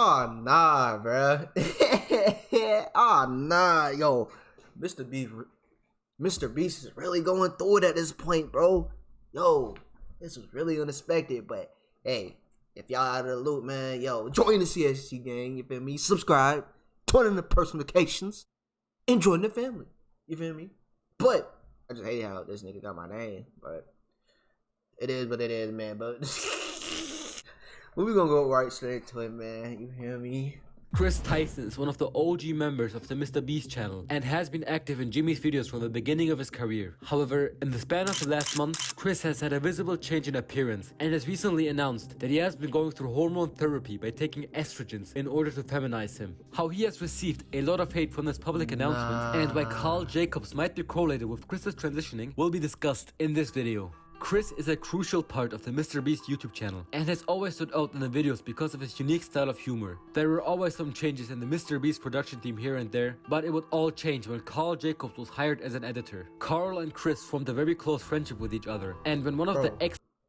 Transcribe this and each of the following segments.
Oh nah, bro. Oh nah, yo, Mr. Beast, Mr. Beast is really going through it at this point, bro. Yo, this was really unexpected, but hey, if y'all out of the loop, man, yo, join the CSG gang. You feel me? Subscribe, turn on the post notifications, and join the family. You feel me? But I just hate how this nigga got my name, but it is what it is, man. But we gonna go right straight to it, man. You hear me? Tyson is one of the OG members of the mrbeast channel and has been active in Jimmy's videos from the beginning of his career. However, in the span of the last month, Chris has had a visible change in appearance and has recently announced that he has been going through hormone therapy by taking estrogens in order to feminize him. How he has received a lot of hate from this public announcement and why Carl Jacobs might be correlated with Chris's transitioning will be discussed in this video. Chris is a crucial part of the mrbeast YouTube channel and has always stood out in the videos because of his unique style of humor. There were always some changes in the mrbeast production team here and there, but it would all change when Carl Jacobs was hired as an editor. Carl and Chris formed a very close friendship with each other, and when one of the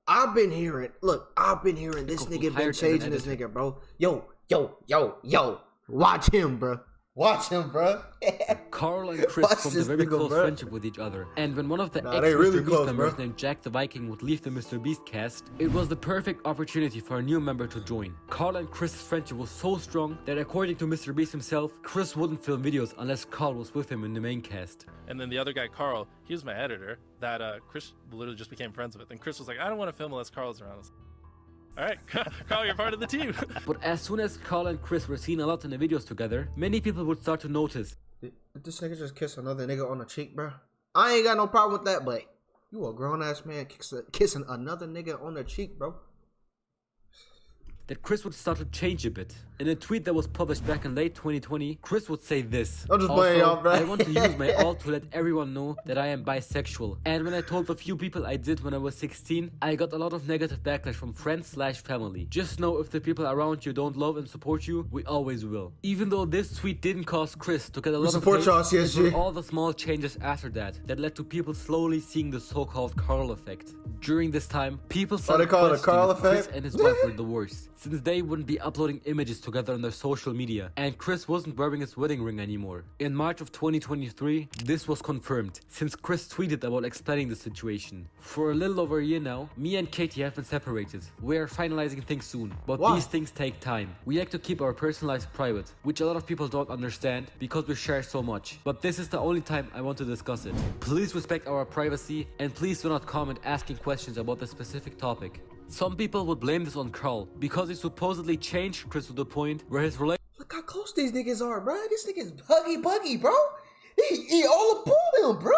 I've been hearing this nigga been changing this nigga, bro. Yo, watch him, bro. Watch him, bro. Carl and Chris formed a very close friendship with each other, and when one of the ex-mrbeast members named Jack the Viking would leave the mrbeast cast, it was the perfect opportunity for a new member to join. Carl and Chris's friendship was so strong that according to mrbeast himself, Chris wouldn't film videos unless Carl was with him in the main cast. And then the other guy, Carl, he was my editor that Chris literally just became friends with. And Chris was like, I don't want to film unless Carl's around. All right, Carl, you're part of the team. But as soon as Carl and Chris were seen a lot in the videos together, many people would start to notice. Did this nigga just kiss another nigga on the cheek, bro? I ain't got no problem with that, but you a grown-ass man kissing another nigga on the cheek, bro. That Chris would start to change a bit. In a tweet that was published back in late 2020, Chris would say this. I'm just playing y'all, bro. I want to use my all to let everyone know that I am bisexual. And when I told the few people I did when I was 16, I got a lot of negative backlash from friends/family. Just know if the people around you don't love and support you, we always will. Even though this tweet didn't cause Chris to get a lot of hate, it were all the small changes after that led to people slowly seeing the so-called Carl effect. During this time, people started questioning if Chris and his wife were the worst, since they wouldn't be uploading images together on their social media, and Chris wasn't wearing his wedding ring anymore. In March of 2023, this was confirmed, since Chris tweeted about explaining the situation. For a little over a year now, me and Katie have been separated. We are finalizing things soon, but these things take time. We like to keep our personal lives private, which a lot of people don't understand because we share so much. But this is the only time I want to discuss it. Please respect our privacy, and please do not comment asking questions about the specific topic. Some people would blame this on Carl because he supposedly changed Chris to the point where his relationship. Look how close these niggas are, bro. This nigga's huggy-buggy, bro. He all upon him, bro.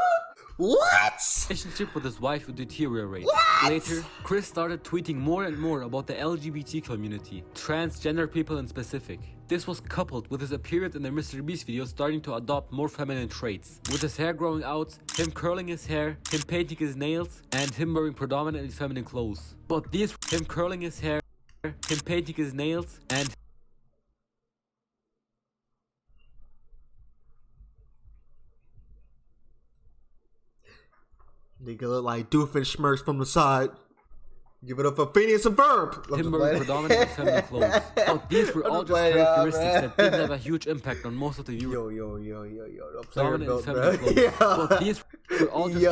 What? Relationship with his wife would deteriorate. Later, Chris started tweeting more and more about the LGBT community, transgender people in specific. This was coupled with his appearance in the mrbeast videos starting to adopt more feminine traits. With his hair growing out, him curling his hair, him painting his nails, and him wearing predominantly feminine clothes. But these, him curling his hair, him painting his nails, and nigga look like Doofenshmirtz from the side. Give it up for Phineas and Ferb. Him wearing predominantly feminine clothes. But these were all just characteristics that didn't have a huge impact on most of the viewers. Yo. Predominantly feminine clothes. But these were all just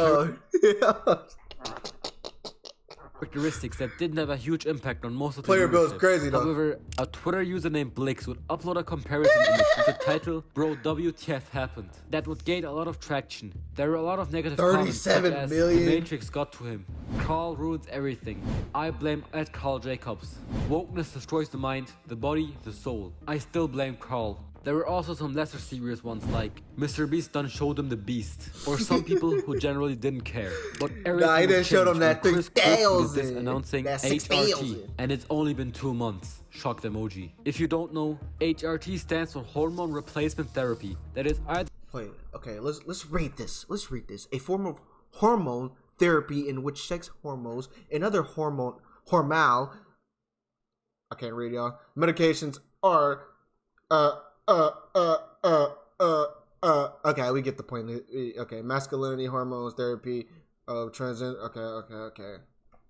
characteristics that didn't have a huge impact on most of the player build is crazy though. However, a Twitter user named Blix would upload a comparison image with the title "Bro, WTF happened?" That would gain a lot of traction. There were a lot of negative comments such as "The Matrix got to him," "Carl ruins everything," "I blame at Carl Jacobs," "Wokeness destroys the mind, the body, the soul." I still blame Carl. There were also some lesser serious ones like mrbeast done showed him the beast, or some people who generally didn't care. But everything he didn't show them that Chris did this announcing HRT, and it's only been 2 months. Shocked emoji. If you don't know, HRT stands for hormone replacement therapy. That is either. Wait, okay, let's rate this. A form of hormone therapy in which sex hormones and other hormonal I can't read y'all medications are okay, we get the point. Okay, masculinity hormones therapy of transgender. Okay.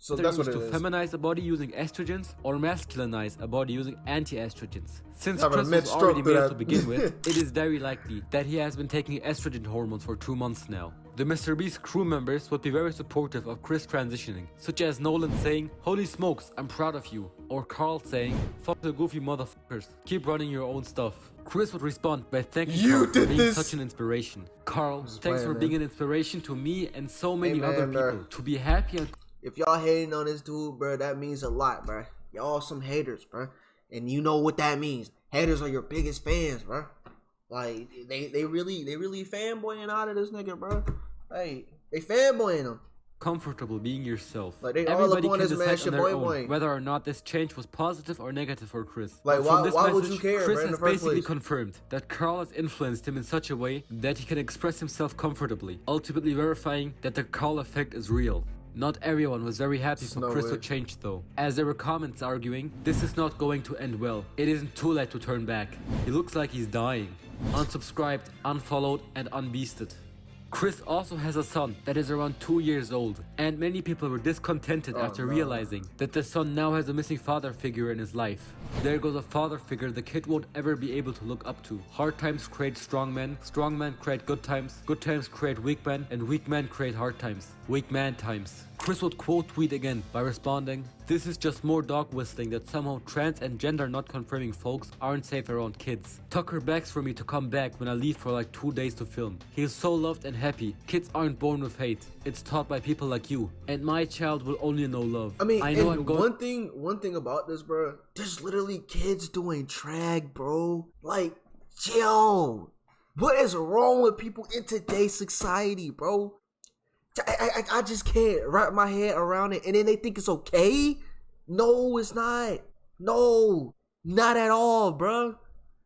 So that's what to it is. feminize a body using estrogens or masculinize a body using anti-estrogens. Since Having a Chris was mid-stroke already through male that. to begin with, it is very likely that he has been taking estrogen hormones for 2 months now. The MrBeast crew members would be very supportive of Chris transitioning, such as Nolan saying, "Holy smokes, I'm proud of you," or Carl saying, "Fuck the goofy motherfuckers, keep running your own stuff." Chris would respond by thanking You Carl for did being this. such an inspiration. Carl, thanks playing, for man. being an inspiration to me and so many Hey, other man, people bro. to be happy and If y'all hating on this dude, bro, that means a lot, bro. Y'all some haters, bro. And you know what that means. Haters are your biggest fans, bro. Like, they really fanboying out of this nigga, bro. Hey, they fanboying him. comfortable being yourself. Like, they all Everybody up on can this man, decide shit, on their boy, own boy. whether or not this change was positive or negative for Chris. Like, But from why- this why would you message, care, Chris bro, in has the first basically place? confirmed that Carl has influenced him in such a way that he can express himself comfortably, ultimately verifying that the Carl effect is real. Not everyone was very happy for No Chris way. to change though, as there were comments arguing, "This is not going to end well. It isn't too late to turn back. He looks like he's dying." Unsubscribed, unfollowed, and unbeasted. Chris also has a son that is around 2 years old, and many people were discontented after no. realizing that the son now has a missing father figure in his life. There goes a father figure the kid won't ever be able to look up to. Hard times create strong men create good times create weak men, and weak men create hard times, weak man times. Chris would quote tweet again by responding, "This is just more dog whistling that somehow trans and gender not confirming folks aren't safe around kids. Tucker begs for me to come back when I leave for like 2 days to film. He is so loved and happy. Kids aren't born with hate. It's taught by people like you. And my child will only know love." I mean, I know and I'm going. one thing about this, bro, there's literally kids doing drag, bro. Like, yo, what is wrong with people in today's society, bro? I just can't wrap my head around it. And then they think it's okay? No, it's not. No, not at all, bro.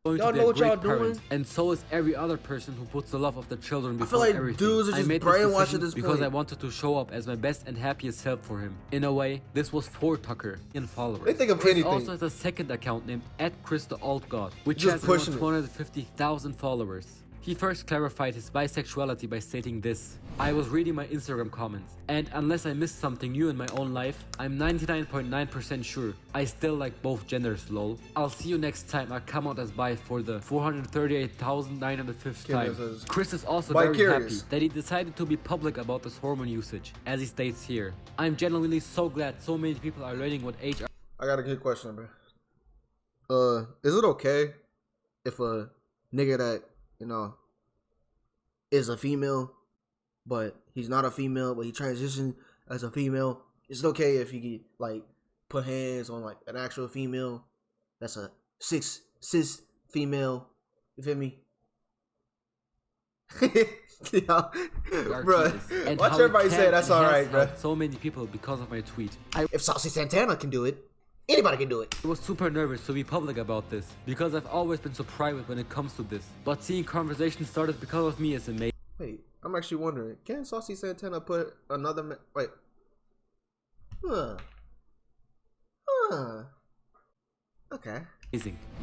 Going Y'all to be know a what y'all great parent, doing? and so is every other person who puts the love of the children before feel like everything. dudes are I just made this brainwashed decision at this because I point. wanted to show up as my best and happiest self for him. In a way, this was for Tucker and followers. They think of Chris anything. also has a second account named @ChrisTheAltGod, which Just has around pushing it. 250,000 followers. He first clarified his bisexuality by stating this: "I was reading my Instagram comments, and unless I missed something new in my own life, I'm 99.9% sure I still like both genders, lol. I'll see you next time I come out as bi for the 438,905th time." Goodness, this- Chris is also Bi very curious. happy that he decided to be public about this hormone usage, as he states here. "I'm genuinely so glad so many people are learning what age I got a good question, bro. Is it okay if a nigga that, you know, is a female, but he's not a female, but he transitioned as a female? Is it okay if he like put hands on like an actual female that's a cis female? You feel me? Yeah, bro. and Watch how it everybody can say that's and has alright, bro. helped so many people because of my tweet. If Saucy Santana can do it, anybody can do it. I was super nervous to be public about this, because I've always been so private when it comes to this. But seeing conversations started because of me is amazing. Wait, I'm actually wondering, can Saucy Santana put another wait. Okay.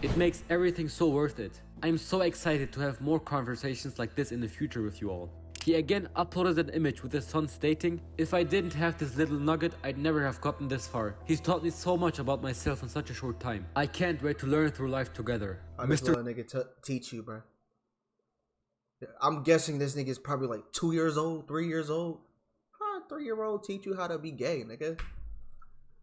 It makes everything so worth it. I'm so excited to have more conversations like this in the future with you all. He again uploaded an image with his son stating, "If I didn't have this little nugget, I'd never have gotten this far. He's taught me so much about myself in such a short time. I can't wait to learn through life together." How this Mr. little nigga teach you, bro? I'm guessing this nigga is probably like 2 years old, 3 years old. How a 3-year-old teach you how to be gay, nigga?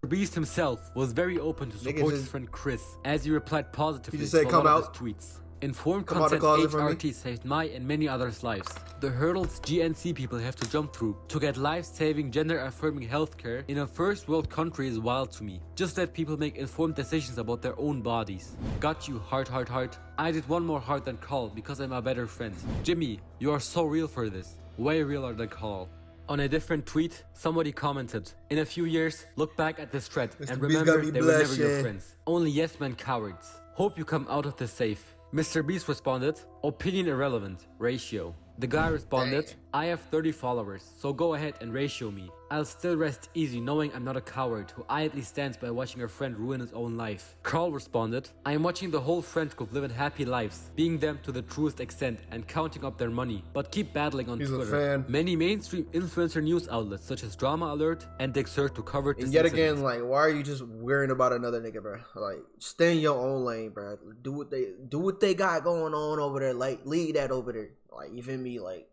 Beast himself was very open to Niggas support his just- friend Chris, as he replied positively He just said, to a "Come lot of out. his tweets. Informed Come out the consent closet for me." HRT saved my and many others' lives. The hurdles GNC people have to jump through to get life-saving, gender-affirming healthcare in a first-world country is wild to me. Just let people make informed decisions about their own bodies. Got you, heart, heart, heart. I did one more heart than Carl because I'm a better friend. Jimmy, you are so real for this. Way realer than Carl. On a different tweet, somebody commented, "In a few years, look back at this thread Mr. and Beast remember gotta be they were never blessed, your yeah. friends. Only yes men cowards. Hope you come out of this safe." Mr. Beast responded, "Opinion irrelevant. Ratio." The guy responded, Dang. I have 30 followers, so go ahead and ratio me. I'll still rest easy knowing I'm not a coward who idly stands by watching a friend ruin his own life. Carl responded, I am watching the whole friend group living happy lives, being them to the truest extent and counting up their money, but keep battling on He's Twitter. a fan. Many mainstream influencer news outlets such as Drama Alert and Dexerto covered this And yet incident. again, like, why are you just worrying about another nigga, bro? Like, stay in your own lane, bro. Do what they got going on over there. Like, leave that over there. Like, you feel me? Like,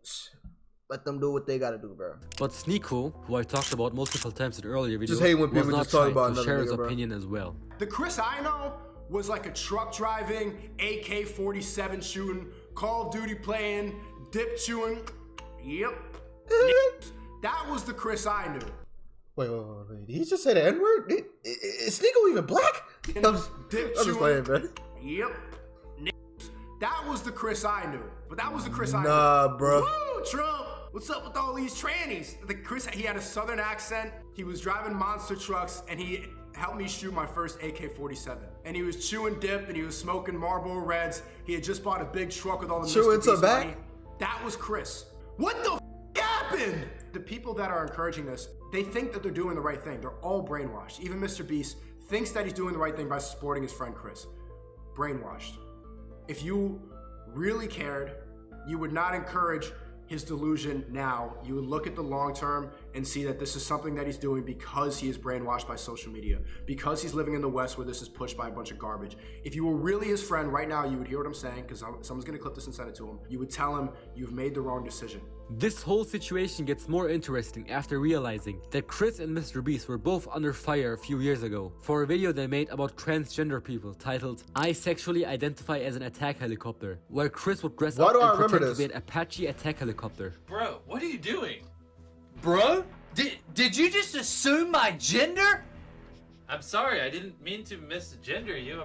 let them do what they gotta do, bro. But Sneeko, who I talked about multiple times in earlier videos, Just hate when was people not just talk shy about to another share his nigga, bro. opinion as well. The Chris I know was like a truck driving, AK-47 shooting, Call of Duty playing, dip chewing. Yep. That was the Chris I knew. Wait. Did he just say the N-word? Is Sneeko even black? I'm just playing, bro. Yep. That was the Chris I knew. But that was the Chris I knew. Nah, bro. Woo, Trump! What's up with all these trannies? The Chris, he had a southern accent. He was driving monster trucks, and he helped me shoot my first AK-47. And he was chewing dip, and he was smoking Marlboro Reds. He had just bought a big truck with all the Chewing Mr. Beast tobacco? money. That was Chris. What the happened? The people that are encouraging this, they think that they're doing the right thing. They're all brainwashed. Even Mr. Beast thinks that he's doing the right thing by supporting his friend Chris. Brainwashed. If you really cared, you would not encourage his delusion now. You would look at the long term and see that this is something that he's doing because he is brainwashed by social media, because he's living in the West where this is pushed by a bunch of garbage. If you were really his friend right now, you would hear what I'm saying, because someone's gonna clip this and send it to him. You would tell him you've made the wrong decision. This whole situation gets more interesting after realizing that Chris and Mr. Beast were both under fire a few years ago for a video they made about transgender people titled I Sexually Identify as an Attack Helicopter, where Chris would dress Why up do I and remember pretend to this? be an Apache attack helicopter. Bro, what are you doing? Bro? Did you just assume my gender? I'm sorry, I didn't mean to misgender you.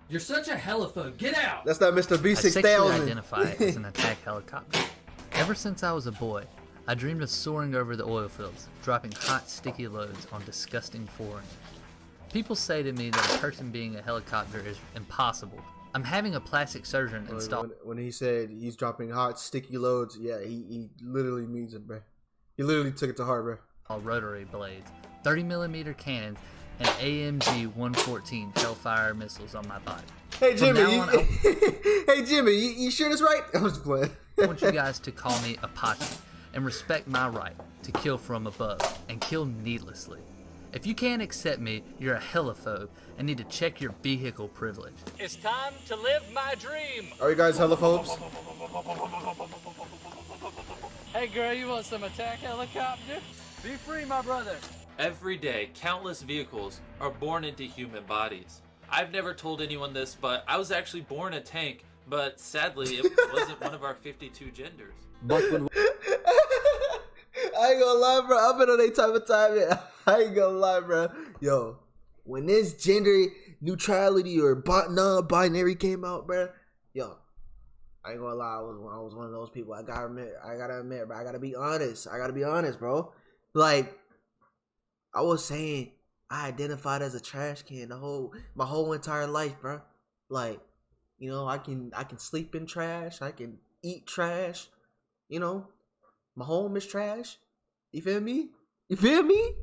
You're such a heliphobe. Get out! That's not Mr. B I sexually 6000. identify as an attack helicopter. Ever since I was a boy, I dreamed of soaring over the oil fields, dropping hot, sticky loads on disgusting foreigners. People say to me that a person being a helicopter is impossible. I'm having a plastic surgeon install When he said he's dropping hot, sticky loads, yeah, he literally means it, bro. He literally took it to heart, bro. rotary blades, 30mm cannons, and AMG 114 Hellfire missiles on my body. Hey From Jimmy, now on, hey Jimmy, you sure that's right? I was just playing. I want you guys to call me Apache and respect my right to kill from above and kill needlessly. If you can't accept me, you're a heliphobe and need to check your vehicle privilege. It's time to live my dream! Are you guys helophobes? Hey girl, you want some attack helicopter? Be free, my brother! Every day, countless vehicles are born into human bodies. I've never told anyone this, but I was actually born a tank, but sadly, it wasn't one of our 52 genders. But when I ain't gonna lie, bro. I've been on that type of time, man. I ain't gonna lie, bro. Yo, when this gender neutrality or non-binary came out, bro, yo, I ain't gonna lie. I was one of those people. I gotta admit, bro. I gotta be honest, bro. Like, I was saying, I identified as a trash can my whole entire life, bro. Like, you know, I can sleep in trash. I can eat trash. You know, my home is trash. You feel me? You feel me?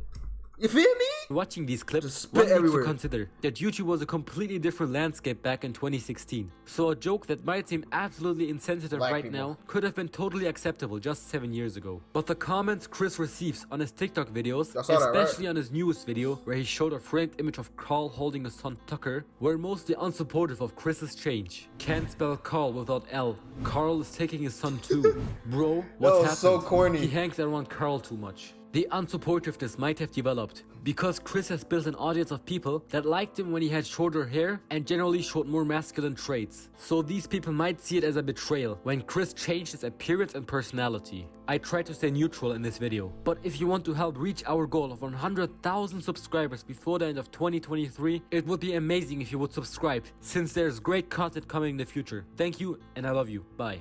You feel me? watching these clips, Just spit one needs everywhere. to consider that YouTube was a completely different landscape back in 2016. So a joke that might seem absolutely insensitive Black right people. now could have been totally acceptable just 7 years ago. But the comments Chris receives on his TikTok videos, I saw that, right? especially on his newest video where he showed a framed image of Carl holding his son Tucker, were mostly unsupportive of Chris's change. Can't spell Carl without L. Carl is taking his son too. Bro, what's was happened? so corny. He hangs around Carl too much. The unsupportiveness might have developed because Chris has built an audience of people that liked him when he had shorter hair and generally showed more masculine traits. So these people might see it as a betrayal when Chris changed his appearance and personality. I tried to stay neutral in this video, but if you want to help reach our goal of 100,000 subscribers before the end of 2023, it would be amazing if you would subscribe, since there's great content coming in the future. Thank you, and I love you. Bye.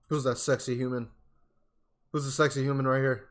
Who's that sexy human? Who's the sexy human right here?